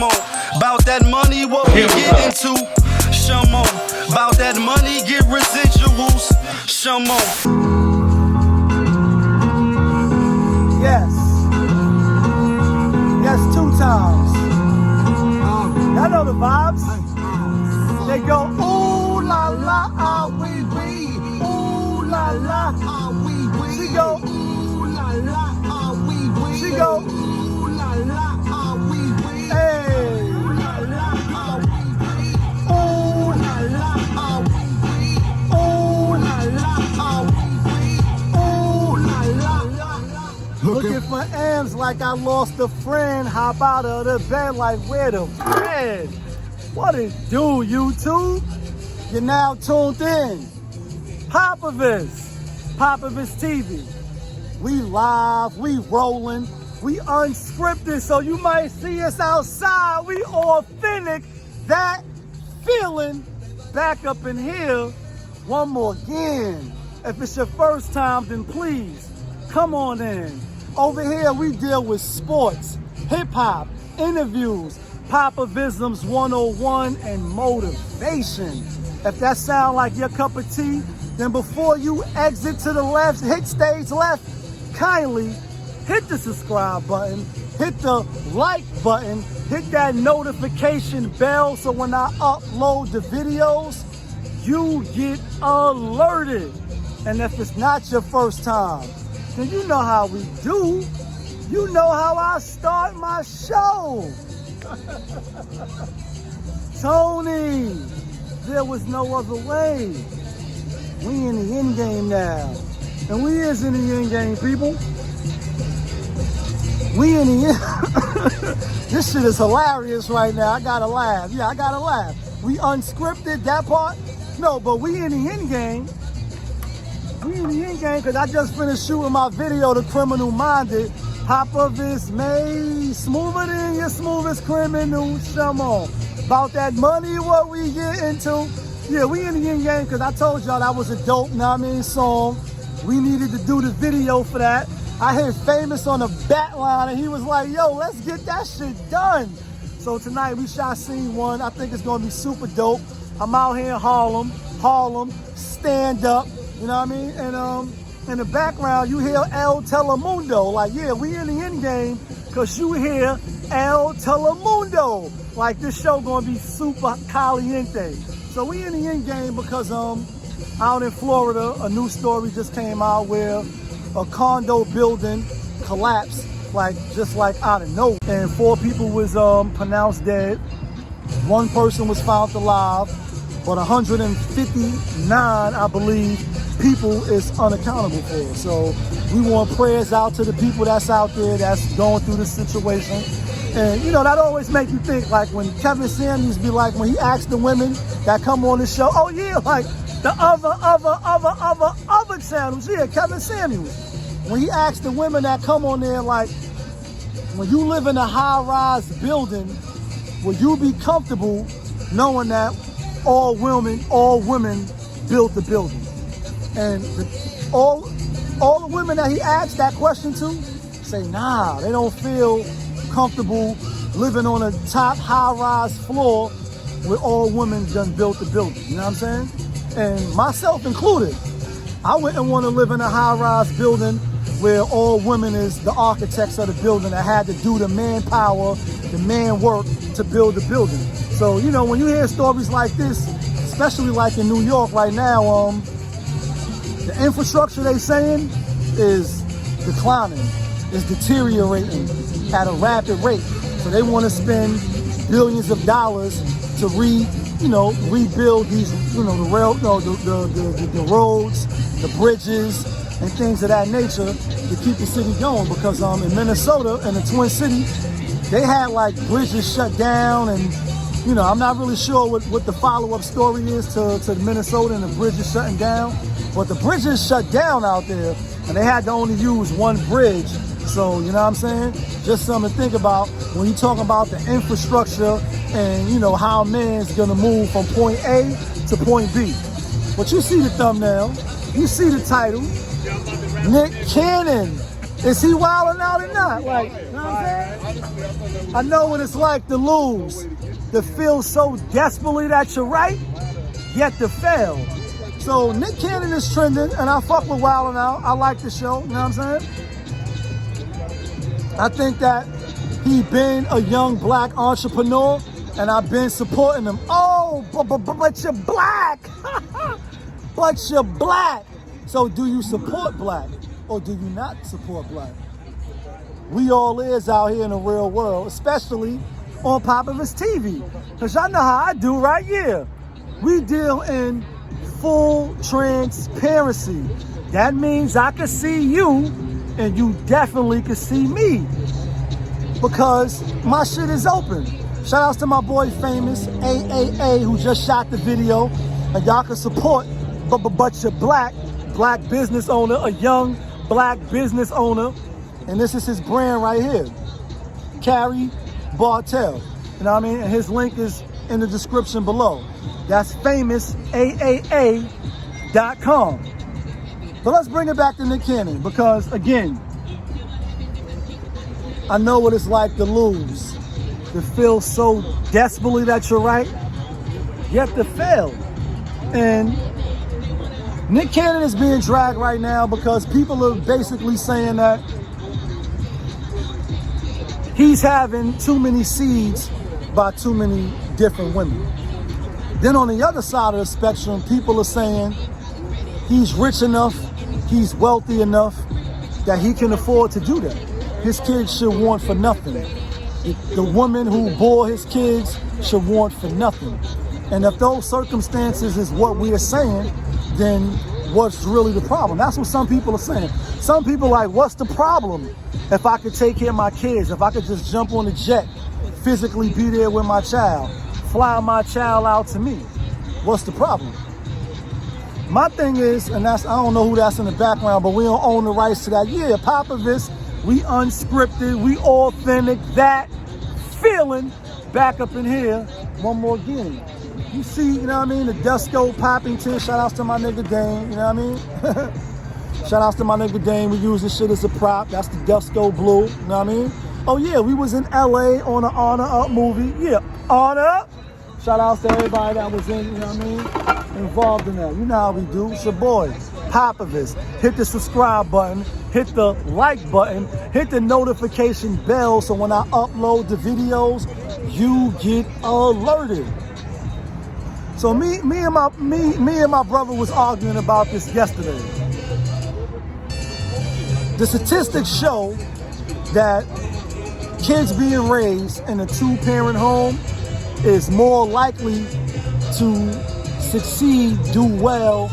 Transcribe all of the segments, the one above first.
on. About that money, what we get into. Some on. About that money, get residuals. Some on. Yes. Yes, 2 times. Y'all know the vibes? They go, ooh la la, ah wee wee. Ooh la la, ah wee wee. She go, ooh la la, ah wee wee. She go, ooh la la, ah wee wee. Hey. Ooh la la, ah wee wee. Ooh la la, ah wee wee. Ooh la la, ah wee wee. Ooh la la. Looking for M's like I lost a friend. Hop out of the bed like where the bread? What it do, YouTube? You're now tuned in. POPAVIST TV. We live, we rolling, we unscripted, so you might see us outside. We authentic. That feeling back up in here. One more again. If it's your first time, then please come on in. Over here, we deal with sports, hip-hop, interviews, Popavisms 101, and motivation. If that sounds like your cup of tea, then before you exit to the left, hit stage left, kindly hit the subscribe button, hit the like button, hit that notification bell so when I upload the videos, you get alerted. And if it's not your first time, then you know how we do. You know how I start my show. Tony, there was no other way. We in the end game now. And we is in the end game, people. We in the end. This shit is hilarious right now. I gotta laugh. Yeah, I gotta laugh. We unscripted that part. No, but we in the end game. We in the end game because I just finished shooting my video, The Criminal Minded. POPAVIST made smoother than your smoothest criminal. Come on. About that money, what we get into. Yeah, we in the end game because I told y'all that was a dope, song. We needed to do the video for that. I hit Famous on the back line and he was like, yo, let's get that shit done. So tonight we shot scene 1. I think it's gonna be super dope. I'm out here in Harlem, stand up, you know what I mean? And in the background, you hear El Telemundo. Like, yeah, we in the end game because you hear El Telemundo. Like, this show gonna be super caliente. So we in the end game because out in Florida, a new story just came out where a condo building collapsed, just like out of nowhere. And 4 people was pronounced dead. 1 person was found alive, but 159, I believe, people is unaccountable for. So we want prayers out to the people that's out there that's going through this situation. And you know, that always makes you think, like when Kevin Samuels be like, when he asked the women that come on the show, oh yeah, like the other channels, yeah, Kevin Samuels. When he asked the women that come on there, like, when you live in a high-rise building, will you be comfortable knowing that all women built the building? And all the women that he asked that question to say, nah, they don't feel comfortable living on a top high-rise floor where all women done built the building. You know what I'm saying? And myself included. I wouldn't want to live in a high-rise building where all women is the architects of the building that had to do the manpower, the man work to build the building. So, you know, when you hear stories like this, especially like in New York right now, the infrastructure they saying is declining, is deteriorating at a rapid rate. So they want to spend billions of dollars to rebuild these, the roads, the bridges, and things of that nature to keep the city going. Because in Minnesota, in the Twin City, they had like bridges shut down, and I'm not really sure what the follow-up story is to Minnesota and the bridges shutting down. But the bridges shut down out there, and they had to only use 1 bridge. So, you know what I'm saying? Just something to think about when you talk about the infrastructure and, how a man's going to move from point A to point B. But you see the thumbnail. You see the title. Nick Cannon. Is he wilding out or not? Like, you know what I'm saying? I know what it's like to lose, to feel so desperately that you're right, yet to fail. So Nick Cannon is trending, and I fuck with Wildin' Out. I like the show, you know what I'm saying? I think that he been a young black entrepreneur, and I've been supporting him. Oh, but you're black. But you're black. So do you support black, or do you not support black? We all is out here in the real world, especially on POPAVIST TV. Because y'all know how I do, right? Yeah. We deal in full transparency. That means I can see you, and you definitely can see me. Because my shit is open. Shout outs to my boy Famous, AAA, who just shot the video. And y'all can support But You're Black business owner, a young black business owner. And this is his brand right here, Carrie Bartel. You know what I mean? And his link is in the description below. That's famousaaa.com. But let's bring it back to Nick Cannon, because again, I know what it's like to lose, to feel so desperately that you're right, yet to fail. And Nick Cannon is being dragged right now because people are basically saying that he's having too many seeds by too many different women. Then on the other side of the spectrum, people are saying he's rich enough, he's wealthy enough that he can afford to do that. His kids should want for nothing. The woman who bore his kids should want for nothing. And if those circumstances is what we are saying, then what's really the problem? That's what some people are saying. Some people are like, what's the problem if I could take care of my kids, if I could just jump on a jet, physically be there with my child, fly my child out to me? What's the problem? My thing is, and that's, I don't know who that's in the background, but we don't own the rights to that. Yeah, POPAVIST, we unscripted, we authentic, that feeling back up in here. One more again. You see, you know what I mean? The Desco Poppington, shout outs to my nigga Dane, you know what I mean? Shout outs to my nigga Dane, we use this shit as a prop. That's the Desco Blue, you know what I mean? Oh yeah, we was in LA on an Honor Up movie. Yeah, Honor Up. Shout outs to everybody that was in, you know what I mean? Involved in that. You know how we do. It's your boy, POPAVIST. Hit the subscribe button, hit the like button, hit the notification bell so when I upload the videos, you get alerted. So me and my brother was arguing about this yesterday. The statistics show that kids being raised in a two-parent home is more likely to succeed, do well,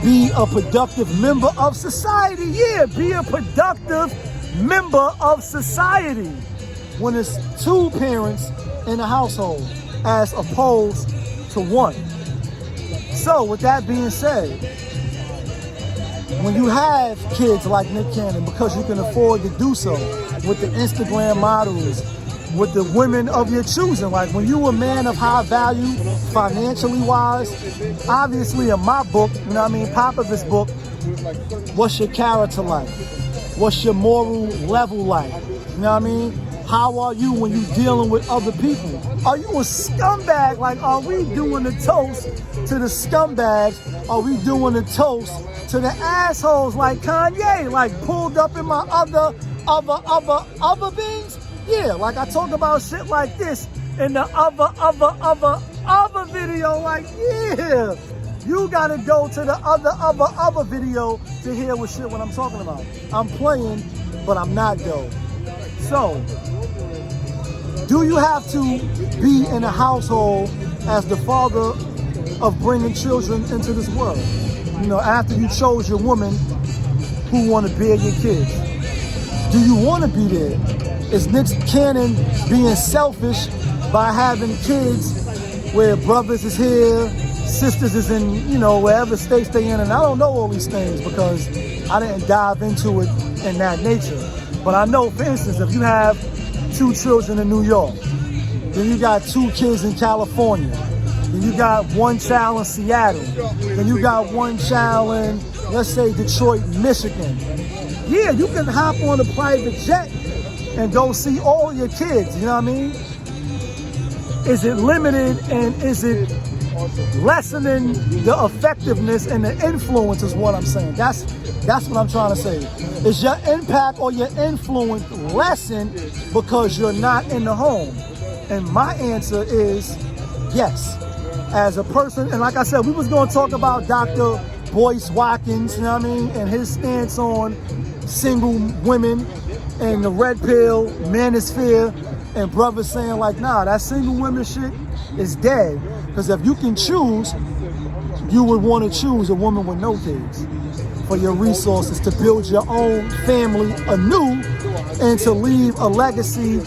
be a productive member of society. Yeah, be a productive member of society when it's two parents in a household as opposed to one. So with that being said, when you have kids like Nick Cannon, because you can afford to do so, with the Instagram models, with the women of your choosing, like when you a man of high value, financially wise, obviously in my book, you know what I mean, POPAVIST book, what's your character like? What's your moral level like? You know what I mean? How are you when you're dealing with other people? Are you a scumbag? Like, are we doing the toast to the scumbags? Are we doing the toast to the assholes like Kanye, like pulled up in my other things? Yeah, like I talk about shit like this in the other video, like, yeah. You gotta go to the other video to hear what I'm talking about. I'm playing, but I'm not though. So, do you have to be in a household as the father of bringing children into this world? You know, after you chose your woman who want to bear your kids. Do you want to be there? Is Nick Cannon being selfish by having kids where brothers is here, sisters is in, you know, wherever states they in? And I don't know all these things because I didn't dive into it in that nature. But I know, for instance, if you have 2 children in New York, then you got 2 kids in California, then you got 1 child in Seattle, then you got 1 child in let's say Detroit, Michigan. Yeah, you can hop on a private jet and go see all your kids, you know what I mean? Is it limited and is it lessening the effectiveness and the influence is what I'm saying. That's what I'm trying to say. Is your impact or your influence lessened because you're not in the home? And my answer is yes. As a person, and like I said, we was going to talk about Dr. Boyce Watkins, you know what I mean, and his stance on single women and the red pill, manosphere, and brothers saying like, nah, that single women shit is dead. Because if you can choose, you would want to choose a woman with no kids for your resources to build your own family anew and to leave a legacy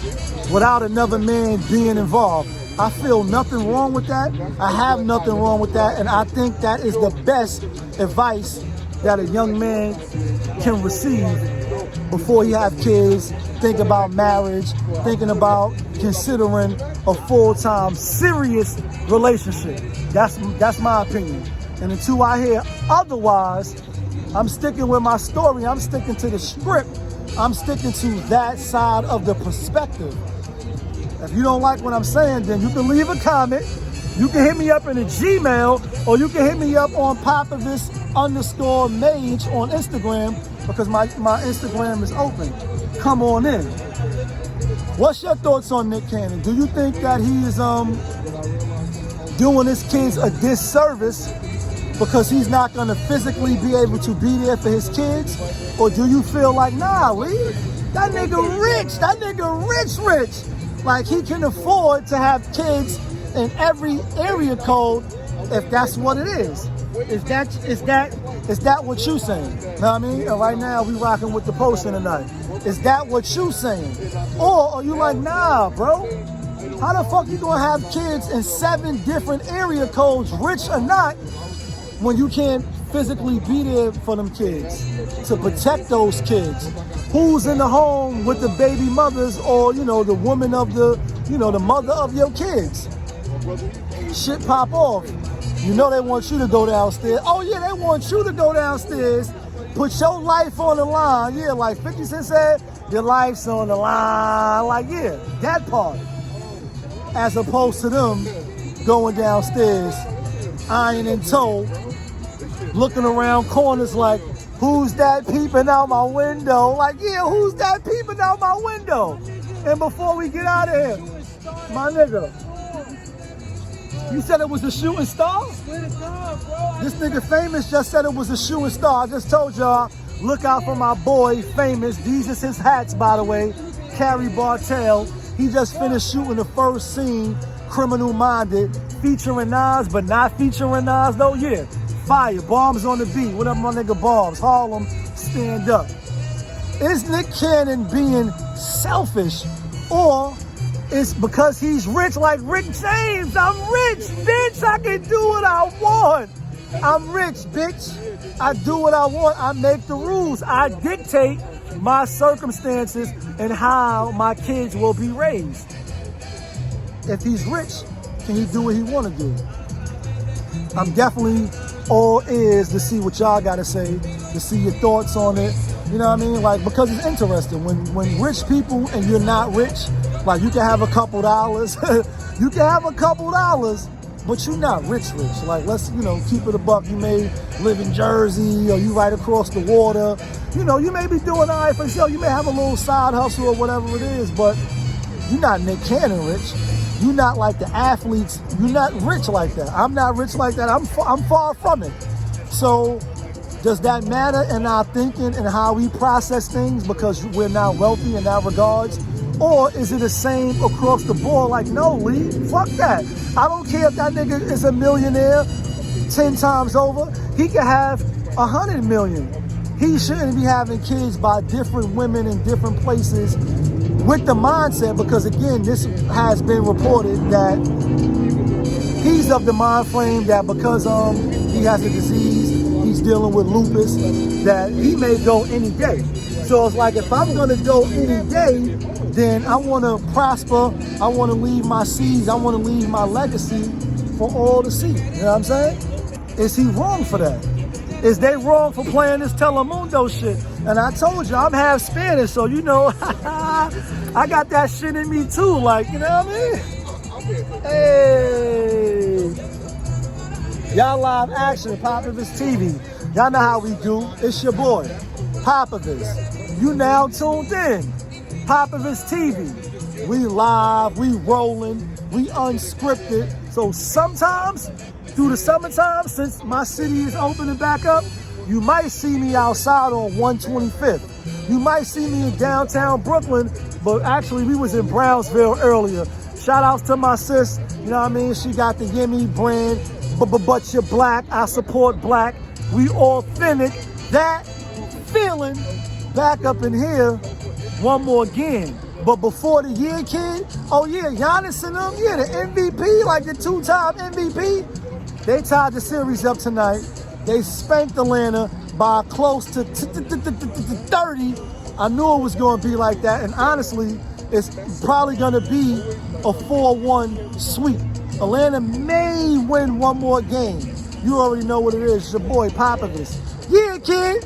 without another man being involved. I feel nothing wrong with that. I have nothing wrong with that. And I think that is the best advice that a young man can receive before he have kids, think about marriage, thinking about considering a full-time, serious relationship. That's my opinion. And until I hear otherwise, I'm sticking with my story. I'm sticking to the script. I'm sticking to that side of the perspective. If you don't like what I'm saying, then you can leave a comment. You can hit me up in a Gmail, or you can hit me up on POPAVIST_Mage on Instagram, because my Instagram is open. Come on in. What's your thoughts on Nick Cannon? Do you think that he is doing his kids a disservice because he's not going to physically be able to be there for his kids? Or do you feel like, nah, Lee, that nigga rich. Like, he can afford to have kids in every area code if that's what it is. Is that what you saying? Know what I mean? And right now we rocking with the potion tonight. Is that what you saying? Or are you like, nah, bro? How the fuck you gonna have kids in 7 different area codes, rich or not, when you can't physically be there for them kids to protect those kids? Who's in the home with the baby mothers, or, you know, the woman of the, you know, the mother of your kids? Shit pop off. You know they want you to go downstairs. Oh yeah, they want you to go downstairs, put your life on the line. Yeah, like 50 Cent said, your life's on the line. Like, yeah, that part. As opposed to them going downstairs, iron and toe, looking around corners like, who's that peeping out my window? Like, yeah, who's that peeping out my window? And before we get out of here, my nigga, you said it was a shooting star? This nigga Famous just said it was a shooting star. I just told y'all, look out for my boy Famous. These is his hats, by the way. Carrie Bartel. He just finished shooting the first scene, Criminal Minded, featuring Nas, but not featuring Nas, though. Yeah, fire, bombs on the beat. What up, my nigga Bombs? Harlem, stand up. Is Nick Cannon being selfish, or it's because he's rich like Rick James? I'm rich, bitch. I can do what I want. I'm rich, bitch. I do what I want. I make the rules. I dictate my circumstances and how my kids will be raised. If he's rich, can he do what he want to do? I'm definitely all ears to see what y'all got to say, to see your thoughts on it. You know what I mean? Like, because it's interesting. When rich people and you're not rich, like, you can have a couple dollars. You can have a couple dollars, but you're not rich. Like, let's, you know, keep it a buck. You may live in Jersey, or you right across the water. You know, you may be doing all right for yourself. You may have a little side hustle or whatever it is, but you're not Nick Cannon rich. You're not like the athletes. You're not rich like that. I'm not rich like that. I'm far from it. So does that matter in our thinking and how we process things because we're not wealthy in that regards? Or is it the same across the board? Like, no, Lee, fuck that. I don't care if that nigga is a millionaire 10 times over. He could have 100 million. He shouldn't be having kids by different women in different places with the mindset, because again, this has been reported that he's of the mind frame that because he has a disease, he's dealing with lupus, that he may go any day. So it's like, if I'm gonna go any day, then I wanna prosper, I wanna leave my seeds, I wanna leave my legacy for all to see. You know what I'm saying? Is he wrong for that? is they wrong for playing this Telemundo shit. And I told you, I'm half Spanish, so you know, I got that shit in me too, like, you know what I mean? Hey. Y'all live action, Popavist TV. Y'all know how we do. It's your boy, Popavist. You now tuned in. Popavist TV. We live, we rolling, we unscripted. So sometimes, through the summertime, since my city is opening back up, you might see me outside on 125th. You might see me in downtown Brooklyn, but actually we was in Brownsville earlier. Shout outs to my sis, you know what I mean? She got the Yimmy brand, but you're black, I support black. We authentic, that feeling back up in here one more again. But before the year, kid, oh yeah, Giannis and them, yeah, the MVP, like the two-time MVP, they tied the series up tonight. They spanked Atlanta by close to 30. I knew it was going to be like that, and honestly, it's probably going to be a 4-1 sweep. Atlanta may win one more game. You already know what it is. It's your boy, Popavist. Yeah, kid.